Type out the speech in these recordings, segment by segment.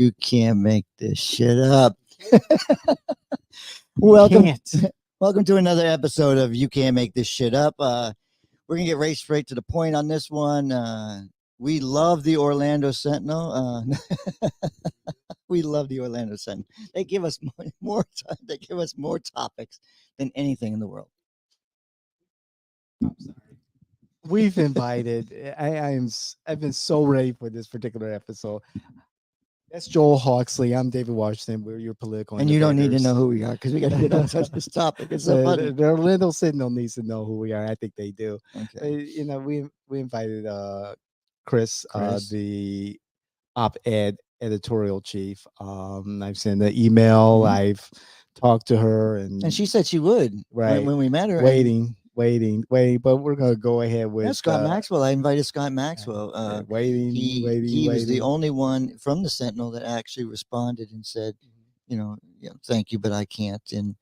You can't make this shit up. You welcome, can't. welcome to another episode of You Can't Make This Shit Up. We're gonna get right straight to the point on this one. We love the Orlando Sentinel. We love the Orlando Sentinel. They give us more time. They give us more topics than anything in the world. I'm sorry. We've invited. I've been so ready for this particular episode. That's Joel Hawksley. I'm David Washington. We're your political And you don't need to innovators. know who we are because we got to get on touch this topic. It's so funny. The Orlando Sentinel needs to know who we are. I think they do. Okay. We invited Chris, Chris. the op-ed editorial chief. I've sent an email. Mhm. I've talked to her, and she said she would right when we met her. waiting. But we're gonna go ahead with Scott Maxwell. I invited Scott Maxwell. waiting. He was the only one from the Sentinel that actually responded and said, thank you, but I can't. And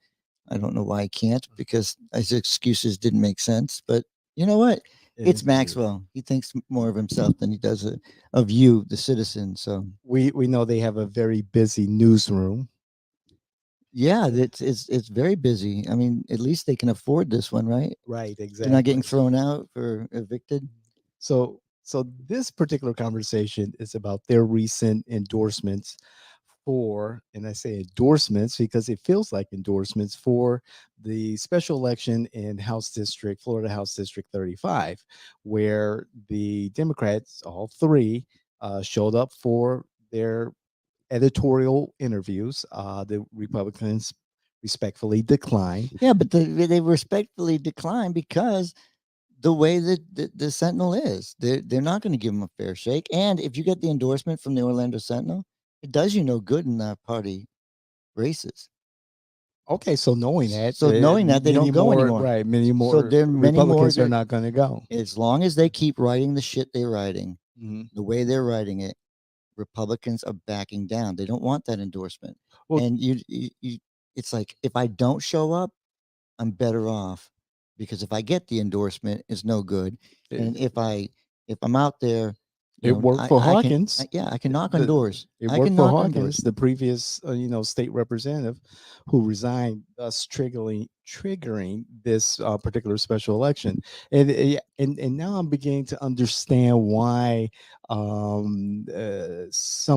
I don't know why I can't because his excuses didn't make sense. But you know what? It's Maxwell. He thinks more of himself than he does of you, the citizen. So we know they have a very busy newsroom. yeah, it's very busy. I mean, at least they can afford this one, right? Right, exactly. They're not getting thrown out or evicted. So this particular conversation is about their recent endorsements for, and I say endorsements because it feels like endorsements for the special election in Florida House District 35, where the Democrats, all three, showed up for their editorial interviews. The Republicans respectfully declined. Yeah, but they respectfully declined because the way that the Sentinel is, they're not going to give them a fair shake. And if you get the endorsement from the Orlando Sentinel, it does you no good in the party races. Okay, so knowing that, they don't go anymore, right? Many more. So there are many Republicans more are not going to go as long as they keep writing the shit they're writing, the way they're writing it. Republicans are backing down. They don't want that endorsement. Well, and you, it's like if I don't show up, I'm better off because if I get the endorsement, it's no good. And if I'm out there, it worked for Hawkins. I can knock on doors. It worked for Hawkins, the previous state representative who resigned, thus triggering this particular special election. And now I'm beginning to understand why some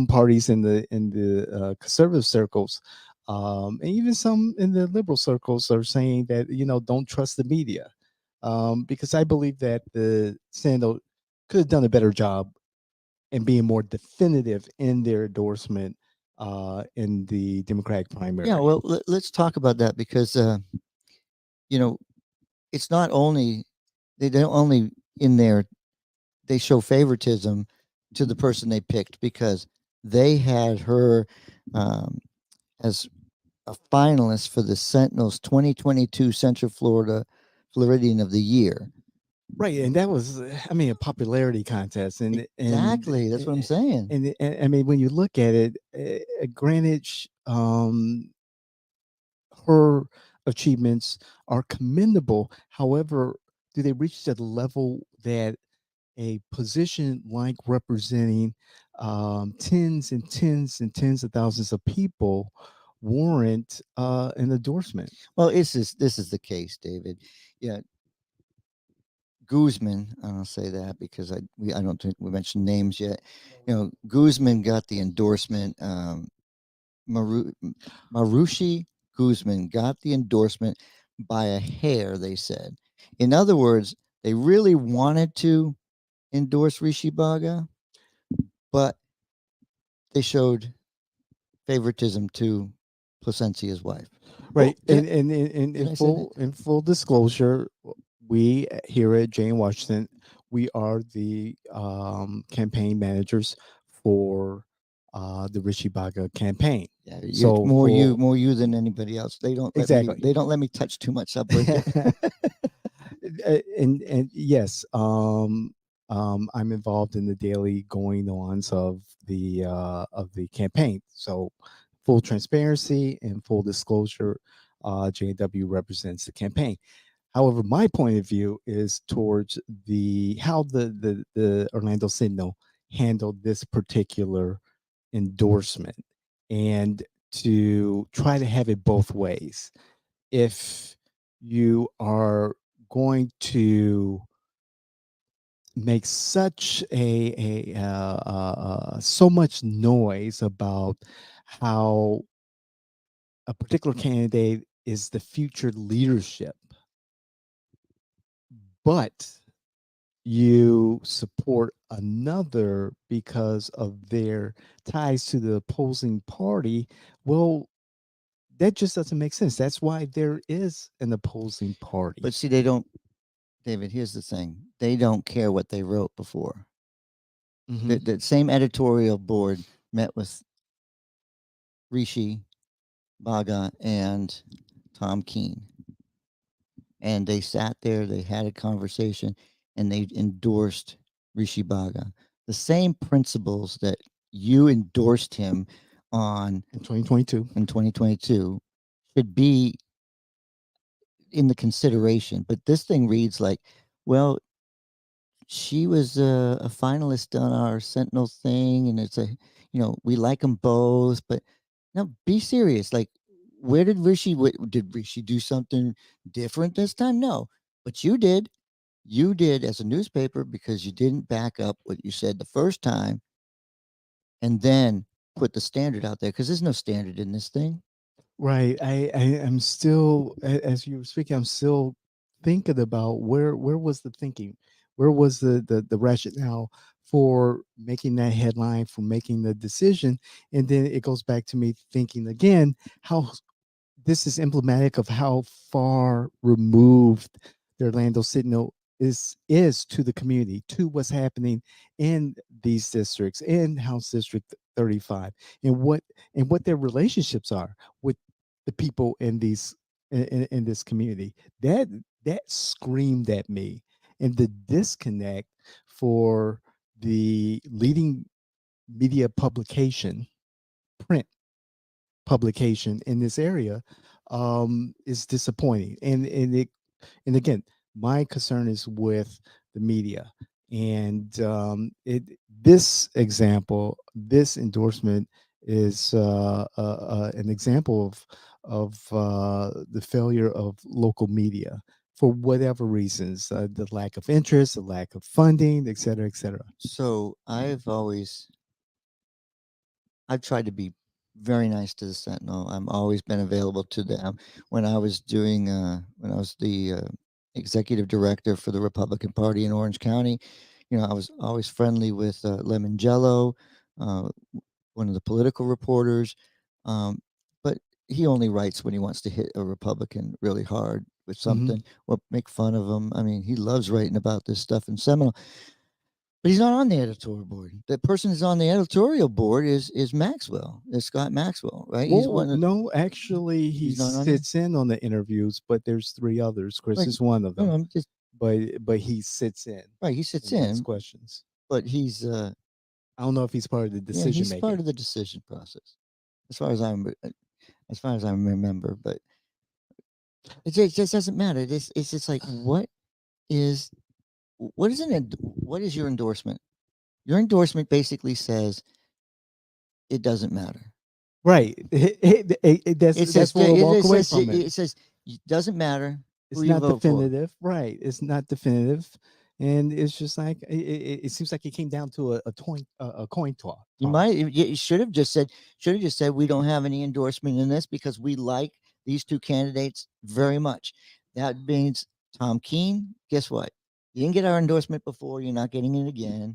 parties in the conservative circles, and even some in the liberal circles, are saying that don't trust the media, because I believe that the Senate could have done a better job and being more definitive in their endorsement in the Democratic primary. Yeah, well, let's talk about that because it's not only they don't only in there they show favoritism to the person they picked because they had her as a finalist for the Sentinel's 2022 Central Floridian of the Year. Right, and that was, a popularity contest, and exactly that's what I'm saying. And I mean, when you look at it, granted, her achievements are commendable. However, do they reach the level that a position like representing tens and tens and tens of thousands of people warrant an endorsement? Well, this is the case, David. Yeah. Guzman, I'll say that because I don't think we mentioned names yet. Guzman got the endorsement. Marushi Guzman got the endorsement by a hair, they said. In other words, they really wanted to endorse Rishi Baga, but they showed favoritism to Placencia's wife. Right. Well, and in full disclosure, we here at Jane Washington, we are the campaign managers for the Rishi Baga campaign. Yeah, so more you than anybody else. They don't they don't let me touch too much up with it. and yes, I'm involved in the daily going ons of the campaign. So full transparency and full disclosure, JW represents the campaign. However, my point of view is towards how the Orlando Sentinel handled this particular endorsement and to try to have it both ways. If you are going to make such so much noise about how a particular candidate is the future leadership, but you support another because of their ties to the opposing party, well, that just doesn't make sense. That's why there is an opposing But party. see, they don't, David, here's the thing. They don't care what they wrote before. Hmm. The same editorial board met with Rishi Baga and Tom Keene, and they sat there, they had a conversation, and they endorsed Rishi Baga. The same principles that you endorsed him on In 2022. in 2022 should be in the consideration. But this thing reads like, well, she was a finalist on our Sentinel thing, and it's a, we like them both, but no, be serious. Like, where did did Rishi do something different this time? No, but you did. You did as a newspaper because you didn't back up what you said the first time, and then put the standard out there because there's no standard in this thing. Right. I am still, as you were speaking, I'm still thinking about where was the thinking, where was the rationale for making that headline, for making the decision, and then it goes back to me thinking again how this is emblematic of how far removed the Orlando Sentinel is to the community, to what's happening in these districts, in House District 35, and what their relationships are with the people in these in this community. That screamed at me, and the disconnect for the leading media publication, print publication in this area, is disappointing. And again, my concern is with the media. And this example, this endorsement is an example of the failure of local media for whatever reasons, the lack of interest, the lack of funding, et cetera, et cetera. So I've tried to be very nice to the Sentinel. I've always been available to them. When I was the executive director for the Republican Party in Orange County, I was always friendly with Lemon Jello, uh, one of the political reporters. Um, but he only writes when he wants to hit a Republican really hard with Hmm. something or make fun of him. I mean, he loves writing about this stuff in Seminole. But he's not on the editorial board. The person who's on the editorial board is Maxwell. Is Scott Maxwell, right? He's Well, one of no, actually, he he's not on there. sits in on the interviews, but there's three others. Chris Right. is one of No, them, I'm just but he sits in right. He sits and asks in, questions. but he's I don't know if he's part of the yeah, decision he's part making. of the decision process, as far as as far as I remember. But it just doesn't matter. It's just like is what is your endorsement? Your endorsement basically says it doesn't matter. Right. It That's says where we walk it away says from it. it says it doesn't matter who It's you not vote for. definitive, right? It's not definitive, and it's just like it seems like it came down to a coin toss. You should have just said we don't have any endorsement in this because we like these two candidates very much. That means Tom Keene, guess what? You didn't get our endorsement before, you're not getting it again,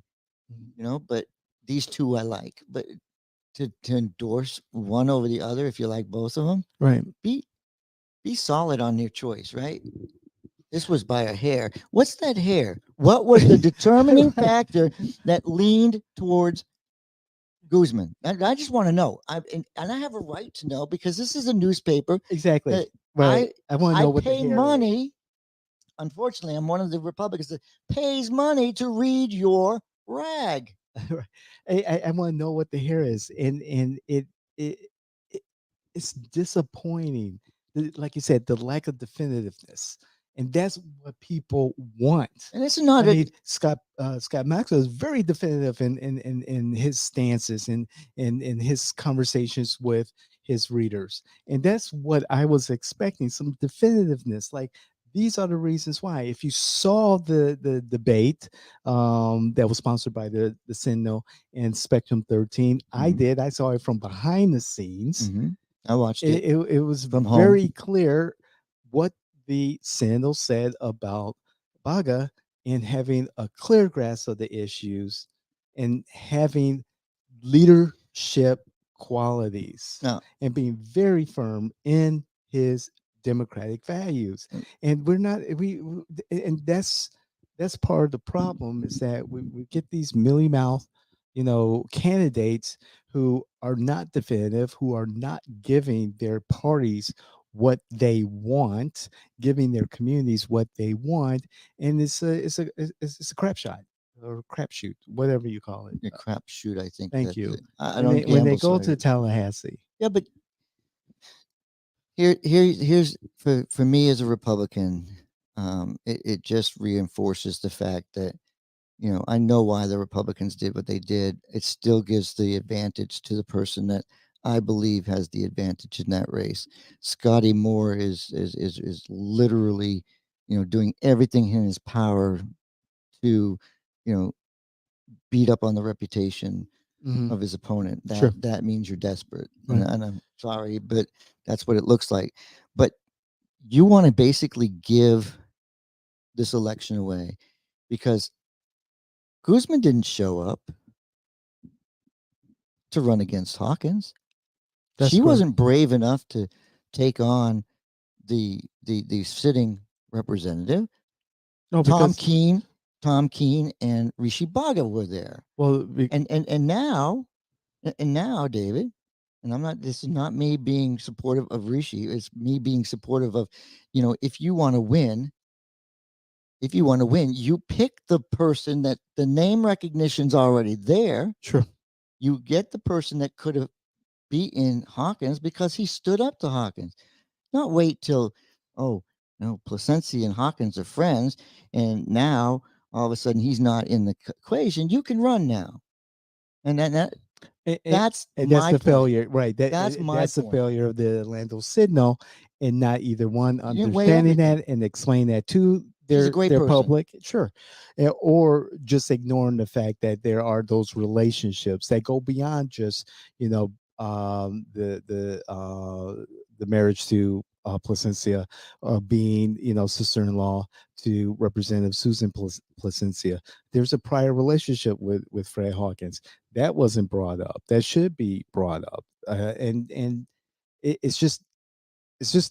Mhm. but these two I like. But to endorse one over the other if you like both of them, Right. be be solid on your choice, right? This was by a hair. What's that hair? What was the determining Right. factor that leaned towards Guzman? I just want to know. And I have a right to know because this is a newspaper Exactly. that Right. I I want to I know what the pay hair is. money. Unfortunately, I'm one of the Republicans that pays money to read your rag. Right. I want to know what the hair is, and it, it it's disappointing. Like you said, the lack of definitiveness, and that's what people want. And it's not I a mean, Scott Maxwell is very definitive in his stances and in his conversations with his readers, and that's what I was expecting, some definitiveness. Like, these are the reasons why. If you saw the debate that was sponsored by the Sentinel and Spectrum 13, I Mhm, did. I saw it from behind the scenes. mhm. I watched it It was from home. very clear what the Sentinel said about Baga, and having a clear grasp of the issues and having leadership qualities Now, and being very firm in his democratic values. And we're not and that's part of the problem, is that we get these mealy mouth, candidates who are not definitive, who are not giving their parties what they want, giving their communities what they want, and it's a crap shot or crapshoot, whatever you call it. a crapshoot. I think Thank that you. I don't When they gamble, go so to Tallahassee. yeah. But here's for me as a Republican, it just reinforces the fact that I know why the Republicans did what they did. It still gives the advantage to the person that I believe has the advantage in that race. Scotty Moore is literally, doing everything in his power to, you know, beat up on the reputation Hmm. of his opponent. Sure. That means you're desperate, and, Right. and I'm sorry, but that's what it looks like. But you want to basically give this election away because Guzman didn't show up to run against Hawkins. That's She correct. wasn't brave enough to take on the sitting representative. No, Tom because Keene, Tom Keene and Rishi Baga were there. well, And now, David, and I'm not this is not me being supportive of Rishi, it's me being supportive of, if you want to win, you pick the person that the name recognition's already there. sure. You get the person that could have beaten Hawkins because he stood up to Hawkins. Not wait till, oh, no, Placencia and Hawkins are friends, and now all of a sudden he's not in the equation. You can run now, and And, that's and that's my the point. failure, right? That's my That's the point. failure of the Orlando Signal, and not either one You didn't weigh understanding everything. that and explain that to She's a great their person. public, sure, or just ignoring the fact that there are those relationships that go beyond just the marriage to Placencia, being sister-in-law to Representative Susan Placencia. There's a prior relationship with Fred Hawkins that wasn't brought up. That should be brought up, and it's just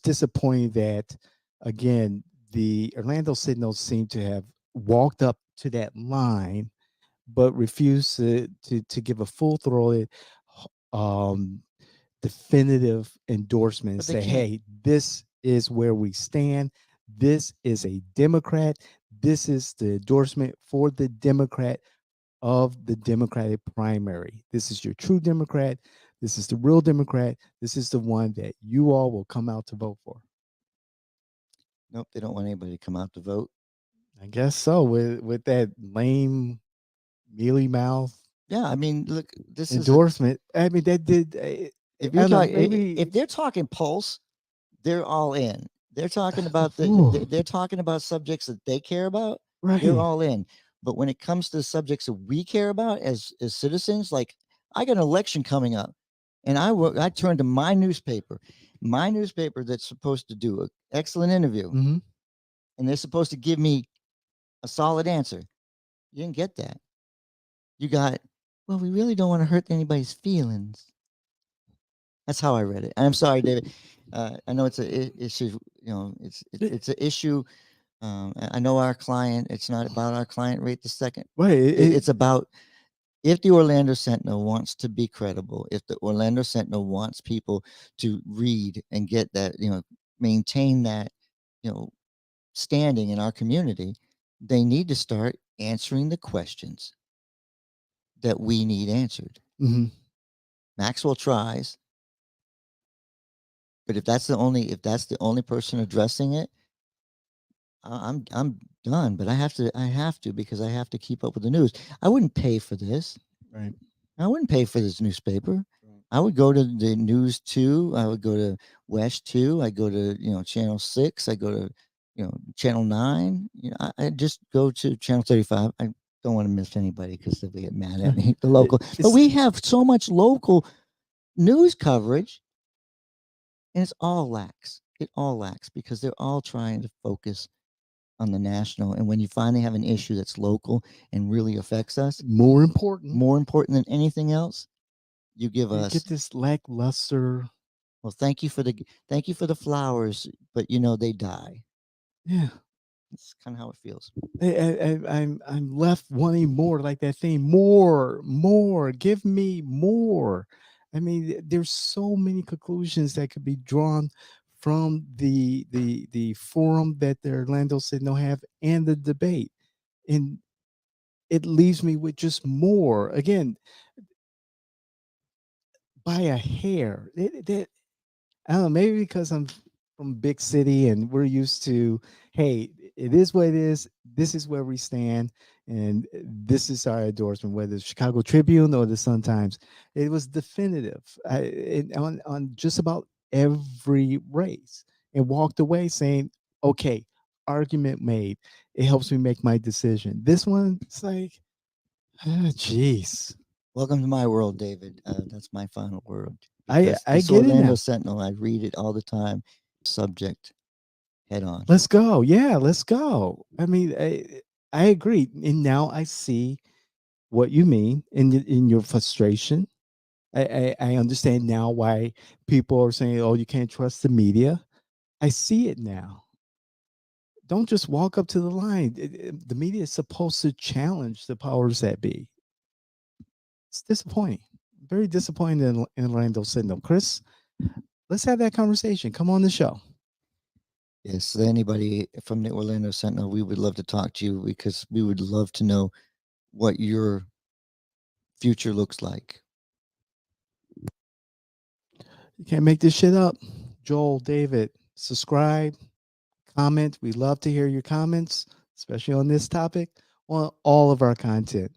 disappointing that, again, the Orlando Signals seem to have walked up to that line, but refused to give a full throated, um, definitive endorsement and But they say, can't. "Hey, this is where we stand. This is a Democrat. This is the endorsement for the Democrat of the Democratic primary. This is your true Democrat. This is the real Democrat. This is the one that you all will come out to vote for." Nope, they don't want anybody to come out to vote. I guess so. With that lame, mealy mouth Yeah, I mean, look, this is a endorsement. I mean, that did. if I you're don't know. talking if Maybe they're talking pulse, they're all in. They're talking about ooh, they're talking about subjects that they care about. They're right. all in. But when it comes to the subjects that we care about as citizens, like I got an election coming up, and I turned to my newspaper that's supposed to do an excellent interview, Hmm. and they're supposed to give me a solid answer. You didn't get that. You got, well, we really don't want to hurt anybody's feelings. That's how I read it. I'm sorry, David. I know it's a issue. It's an issue. I know our client. It's not about our client right this second. Right. It's about if the Orlando Sentinel wants to be credible. If the Orlando Sentinel wants people to read and get that, maintain that, you know, standing in our community, they need to start answering the questions that we need answered. Mhm. Maxwell tries, but if that's the only person addressing it, I'm done, but I have to because I have to keep up with the news. I wouldn't pay for this. Right. I wouldn't pay for this newspaper. Right. I would go to the News 2. I would go to West 2. I go to, Channel 6. I go to, Channel 9. I just go to Channel 35. I don't want to miss anybody because they'll get mad at me, the local. But It's we have so much local news coverage, and it's all lacks. It all lacks because they're all trying to focus on the national. And when you finally have an issue that's local and really affects us, more important. more important than anything else, you give You us, get this lackluster. well, thank you for the flowers, but they die. Yeah. It's kind of how it feels. I'm left wanting more, like that thing. More, more. Give me more. I mean, there's so many conclusions that could be drawn from the forum that the Orlando Sentinel have and the debate, and it leaves me with just more. Again, by a hair. I don't know, maybe because I'm from big city and we're used to, hey, it is what it is. This is where we stand, and this is our endorsement, whether it's Chicago Tribune or the Sun Times. It was definitive on just about every race, and walked away saying, okay, argument made. It helps me make my decision. This one, it's like, jeez. Welcome to my world, David. That's my final word I because I this get it Orlando now. Sentinel, I read it all the time. Subject head on. Let's go. Yeah, let's go. I mean, I agree. And now I see what you mean in your frustration. I understand now why people are saying, "Oh, you can't trust the media." I see it now. Don't just walk up to the line. The media is supposed to challenge the powers that be. It's disappointing. Very disappointing in Orlando Sentinel. Chris, let's have that conversation. Come on the show. Yes, anybody from the Orlando Sentinel, we would love to talk to you because we would love to know what your future looks like. You can't make this shit up. Joel, David, subscribe, comment. We love to hear your comments, especially on this topic, on all of our content.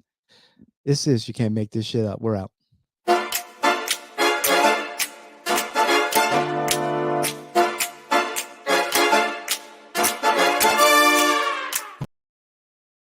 This is You Can't Make This Shit Up. We're out.